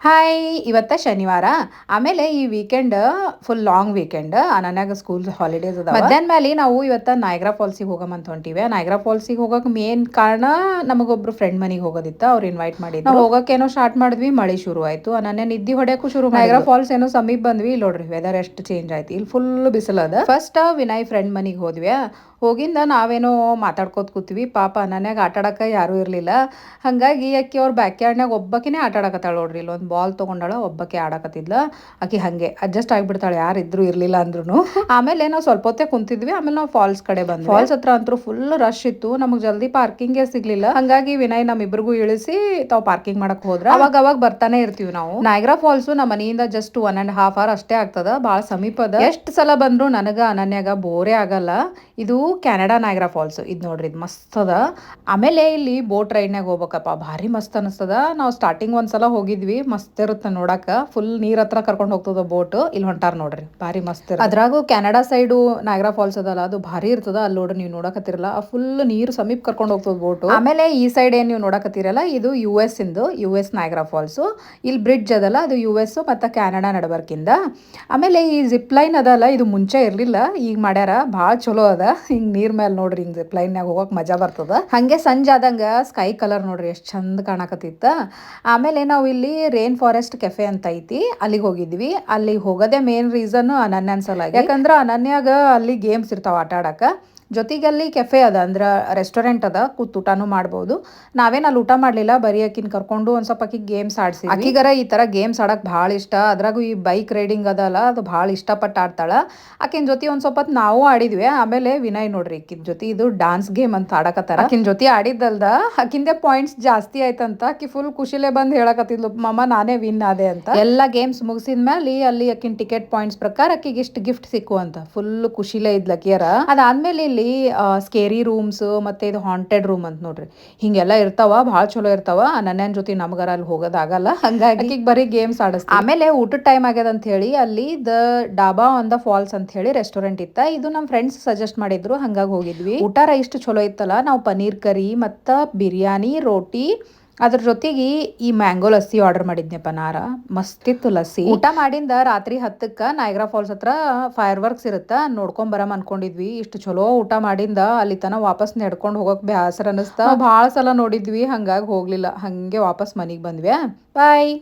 Hi ಇವತ್ತ ಶನಿವಾರ ಆಮೇಲೆ ಈ ವೀಕೆಂಡ್ ಫುಲ್ ಲಾಂಗ್ ವೀಕೆಂಡ್ ನನಗೆ ಸ್ಕೂಲ್ ಹಾಲಿಡೇಸ್ ಅದಾವ ಮಧ್ಯಾಹ್ನ ಮೇಲೆ ನಾವು ಇವತ್ತ ನಾಯಗ್ರಾ ಫಾಲ್ಸಿಗೆ ಹೋಗಮಂತ ಹೊಂಟಿವಿ ನಾಯಗ್ರಾ ಫಾಲ್ಸಿಗೆ ಹೋಗಕ್ಕೆ ಮೇನ್ ಕಾರಣ ನಮಗೊಬ್ರು ಫ್ರೆಂಡ್ ಮನೆಗೆ ಹೋಗೋದಿತ್ತ ಅವ್ರು ಇನ್ವೈಟ್ ಮಾಡಿದ್ರು ನಾವು ಹೋಗಕ್ಕೇನೋ ಸ್ಟಾರ್ಟ್ ಮಾಡಿದ್ವಿ ಮಳೆ ಶುರು ಆಯ್ತು ನನ್ನ ನಿದ್ದೆ ಹೊಡೆಯಕ್ಕೂ ಶುರು ನಾಯಗ್ರಾ ಫಾಲ್ಸ್ ಏನೋ ಸಮೀಪ ಬಂದ್ವಿ ಇಲ್ಲಿ ನೋಡ್ರಿ ವೆದರ್ ಎಷ್ಟು ಚೇಂಜ್ ಆಯ್ತು ಇಲ್ಲಿ ಫುಲ್ ಬಿಸಿಲದ ಫಸ್ಟ್ ವಿನಯ್ ಫ್ರೆಂಡ್ ಮನೆಗೆ ಹೋದ್ವಿ ಹೋಗಿಂದ ನಾವೇನೋ ಮಾತಾಡ್ಕೋತ ಕೂತೀವಿ ಪಾಪ ನನಗೆ ಆಟಾಡಕ ಯಾರೂ ಇರಲಿಲ್ಲ ಹಾಗಾಗಿ ಆಕಿ ಅವ್ರ ಬ್ಯಾಕ್ ಯಾರ್ಡ್ನಾಗ ಒಬ್ಬಕಿನೇ ಆಟಾಡಕತ್ತಾಳ ನೋಡ್ರಿ ಇಲ್ಲೊಂದು ಬಾಲ್ ತೊಗೊಂಡಾಳ ಒಬ್ಬಕ್ಕೆ ಆಡಕತ್ತಿದ್ಲ ಆಕಿ ಹಾಗೆ ಅಡ್ಜಸ್ಟ್ ಆಗಿಬಿಡ್ತಾಳೆ ಯಾರಿದ್ರು ಇರಲಿಲ್ಲ ಅಂದ್ರೂ ಆಮೇಲೆ ನಾವು ಸ್ವಲ್ಪ ಹೊತ್ತೇ ಕುಂತಿದ್ವಿ ಆಮೇಲೆ ನಾವು ಫಾಲ್ಸ್ ಕಡೆ ಬಂದ್ವಿ ಫಾಲ್ಸ್ ಹತ್ರ ಅಂತೂ ಫುಲ್ ರಶ್ ಇತ್ತು ನಮಗೆ ಜಲ್ದಿ ಪಾರ್ಕಿಂಗೇ ಸಿಗ್ಲಿಲ್ಲ ಹಾಗಾಗಿ ವಿನಯ್ ನಮ್ಮಿಬ್ಬರಿಗೂ ಇಳಿಸಿ ತಾವು ಪಾರ್ಕಿಂಗ್ ಮಾಡಕ್ ಹೋದ್ರ ಅವಾಗ ಬರ್ತಾನೆ ಇರ್ತೀವಿ ನಾವು ನಾಯಗ್ರಾ ಫಾಲ್ಸ್ ನಮ್ಮ ಮನೆಯಿಂದ ಜಸ್ಟ್ 1.5 hour ಅಷ್ಟೇ ಆಗ್ತದ ಭಾಳ ಸಮೀಪದ ಎಷ್ಟು ಸಲ ಬಂದ್ರು ನನಗ ಅನನ್ಯಾಗ ಬೋರೇ ಆಗಲ್ಲ ಇದು ಕೆನಡಾ ನಾಯಗ್ರಾ ಫಾಲ್ಸ್ ಇದು ನೋಡ್ರಿ ಇದು ಮಸ್ತ್ ಅದ ಆಮೇಲೆ ಇಲ್ಲಿ ಬೋಟ್ ರೈಡ್ನಾಗ ಹೋಗ್ಬೇಕಪ್ಪ ಭಾರಿ ಮಸ್ತ್ ಅನಿಸ್ತದ ನಾವು ಸ್ಟಾರ್ಟಿಂಗ್ ಒಂದ್ಸಲ ಹೋಗಿದ್ವಿ ಮಸ್ತ್ ಇರುತ್ತೆ ನೋಡಕ ಫುಲ್ ನೀರ್ ಹತ್ರ ಕರ್ಕೊಂಡು ಹೋಗ್ತದ ಬೋಟ್ ಇಲ್ಲಿ ಹೊಂಟಾರ ನೋಡ್ರಿ ಭಾರಿ ಮಸ್ತ್ ಅದ್ರಾಗು ಕೆನಡಾ ಸೈಡು ನಾಯಗ್ರಾ ಫಾಲ್ಸ್ ಅದಲ್ಲ ಅದು ಭಾರಿ ಇರ್ತದ ಅಲ್ಲಿ ನೋಡ್ರಿ ನೀವು ನೋಡಕತ್ತಿರಲ್ಲ ಫುಲ್ ನೀರು ಸಮೀಪ ಕರ್ಕೊಂಡು ಹೋಗ್ತದ ಬೋಟ್ ಆಮೇಲೆ ಈ ಸೈಡ್ ಏನ್ ನೀವು ನೋಡಕತ್ತಿರಲ್ಲ ಇದು US ಇಂದು US ನಾಯಗ್ರಾ ಫಾಲ್ಸ್ ಇಲ್ಲಿ ಬ್ರಿಡ್ಜ್ ಅದಲ್ಲ ಅದು US ಮತ್ತೆ ಕೆನಡಾ ನಡಬರ್ಕಿಂದ ಆಮೇಲೆ ಈ ಜಿಪ್ ಲೈನ್ ಅದಲ್ಲ ಇದು ಮುಂಚೆ ಇರ್ಲಿಲ್ಲ ಈಗ ಮಾಡ್ಯಾರ ಭಾಳ ಚಲೋ ಅದ ಹಿಂಗ್ ನೀರ್ ಮೇಲೆ ನೋಡ್ರಿ ಹಿಂಗ್ ಜಿಪ್ ಲೈನ್ಯಾಗ ಹೋಗಕ್ ಮಜಾ ಬರ್ತದ ಹಂಗೆ ಸಂಜೆ ಆದಂಗ ಸ್ಕೈ ಕಲರ್ ನೋಡ್ರಿ ಎಷ್ಟ್ ಚಂದ ಕಾಣಕತ್ತಿತ್ತ ಆಮೇಲೆ ನಾವು ಇಲ್ಲಿ ರೇನ್ ಫಾರೆಸ್ಟ್ ಕೆಫೆ ಅಂತ ಐತಿ ಅಲ್ಲಿಗೆ ಹೋಗಿದ್ವಿ ಅಲ್ಲಿ ಹೋಗೋದೇ ಮೇನ್ ರೀಸನ್ ಅನನ್ಯನ್ ಸಲಾಗಿ ಯಾಕಂದ್ರ ಅನನ್ಯಾಗ ಅಲ್ಲಿ ಗೇಮ್ಸ್ ಇರ್ತಾವ ಆಟ ಆಡಕ ಜೊತೆಗೆ ಅಲ್ಲಿ ಕೆಫೆ ಅದ ಅಂದ್ರೆ ರೆಸ್ಟೋರೆಂಟ್ ಅದ ಕೂತ್ ಊಟನೂ ಮಾಡ್ಬೋದು ನಾವೇನು ಅಲ್ಲಿ ಊಟ ಮಾಡಲಿಲ್ಲ ಬರೀ ಆಕಿನ ಕರ್ಕೊಂಡು ಒಂದು ಸ್ವಲ್ಪ ಆಕಿಗೆ ಗೇಮ್ಸ್ ಆಡಿಸಿ ಆಕಿಗರ ಈ ಥರ ಗೇಮ್ಸ್ ಆಡಕ್ಕೆ ಭಾಳ ಇಷ್ಟ ಅದ್ರಾಗೂ ಈ ಬೈಕ್ ರೈಡಿಂಗ್ ಅದಲ್ಲ ಅದು ಭಾಳ ಇಷ್ಟಪಟ್ಟು ಆಡ್ತಾಳೆ ಆಕಿನ ಜೊತೆ ಒಂದು ಸ್ವಲ್ಪ ನಾವು ಆಡಿದ್ವಿ ಆಮೇಲೆ ವಿನಯ್ ನೋಡ್ರಿ ಆಕಿನ ಜೊತೆ ಇದು ಡಾನ್ಸ್ ಗೇಮ್ ಅಂತ ಆಡಕತ್ತಾರ ಆಕಿನ ಜೊತೆ ಆಡಿದ್ದಲ್ದ ಆಕಿಂದೆ ಪಾಯಿಂಟ್ಸ್ ಜಾಸ್ತಿ ಆಯ್ತಂತ ಆಕಿ ಫುಲ್ ಖುಷಿಲೇ ಬಂದು ಹೇಳಕತ್ತಿದ್ಲು ಮಮ್ಮ ನಾನೇ ವಿನ್ ಆದೆ ಅಂತ ಎಲ್ಲ ಗೇಮ್ಸ್ ಮುಗಿಸಿದ್ಮೇಲೆ ಅಲ್ಲಿ ಆಕಿನ ಟಿಕೆಟ್ ಪಾಯಿಂಟ್ಸ್ ಪ್ರಕಾರ ಆಕಿಗೆ ಇಷ್ಟು ಗಿಫ್ಟ್ ಸಿಕ್ಕು ಅಂತ ಫುಲ್ ಖುಷಿಲೇ ಇದ್ಲಕಿಯರ ಅದಾದ್ಮೇಲೆ ಇಲ್ಲಿ ಸ್ಕೇರಿ ರೂಮ್ಸ್ ಮತ್ತೆ ಇದು ಹಾಂಟೆಡ್ ರೂಮ್ ಅಂತ ನೋಡ್ರಿ ಹಿಂಗೆಲ್ಲ ಇರ್ತಾವ ಭಾಳ ಚಲೋ ಇರ್ತಾವ ನನ್ನನ್ ಜೊತೆ ನಮಗರ ಅಲ್ಲಿ ಹೋಗೋದಾಗಲ್ಲ ಹಂಗಾಗಿ ಬರೀ ಗೇಮ್ಸ್ ಆಡಿಸ್ತೀವಿ ಆಮೇಲೆ ಊಟದ ಟೈಮ್ ಆಗ್ಯದ ಅಂತ ಹೇಳಿ ಅಲ್ಲಿ the dhaba on the falls ಅಂತ ಹೇಳಿ ರೆಸ್ಟೋರೆಂಟ್ ಇತ್ತ ಇದು ನಮ್ಮ ಫ್ರೆಂಡ್ಸ್ ಸಜೆಸ್ಟ್ ಮಾಡಿದ್ರು ಹಂಗಾಗಿ ಹೋಗಿದ್ವಿ ಊಟ ಇಷ್ಟು ಚಲೋ ಇತ್ತಲ್ಲ ನಾವು ಪನೀರ್ ಕರಿ ಮತ್ತ ಬಿರಿಯಾನಿ ರೋಟಿ ಅದ್ರ ಜೊತೆಗೆ ಈ ಮ್ಯಾಂಗೋ ಲಸ್ಸಿ ಆರ್ಡರ್ ಮಾಡಿದ್ನಪ್ಪ ನಾರ ಮಸ್ತಿತ್ತು ಲಸ್ಸಿ ಊಟ ಮಾಡಿಂದ ರಾತ್ರಿ 10ಕ್ಕೆ ನಾಯಗ್ರಾ ಫಾಲ್ಸ್ ಹತ್ರ ಫೈರ್ ವರ್ಕ್ಸ್ ಇರುತ್ತಾ ನೋಡ್ಕೊಂಡ್ ಬರಮ್ ಅನ್ಕೊಂಡಿದ್ವಿ ಇಷ್ಟು ಚಲೋ ಊಟ ಮಾಡಿಂದ ಅಲ್ಲಿ ತನ ವಾಪಸ್ ನಡ್ಕೊಂಡು ಹೋಗಕ್ ಬೇಸರ ಅನಿಸ್ತಾ ಭಾಳ ಸಲ ನೋಡಿದ್ವಿ ಹಂಗಾಗಿ ಹೋಗ್ಲಿಲ್ಲ ಹಂಗೆ ವಾಪಸ್ ಮನೆಗೆ ಬಂದ್ವಿ ಬಾಯ್.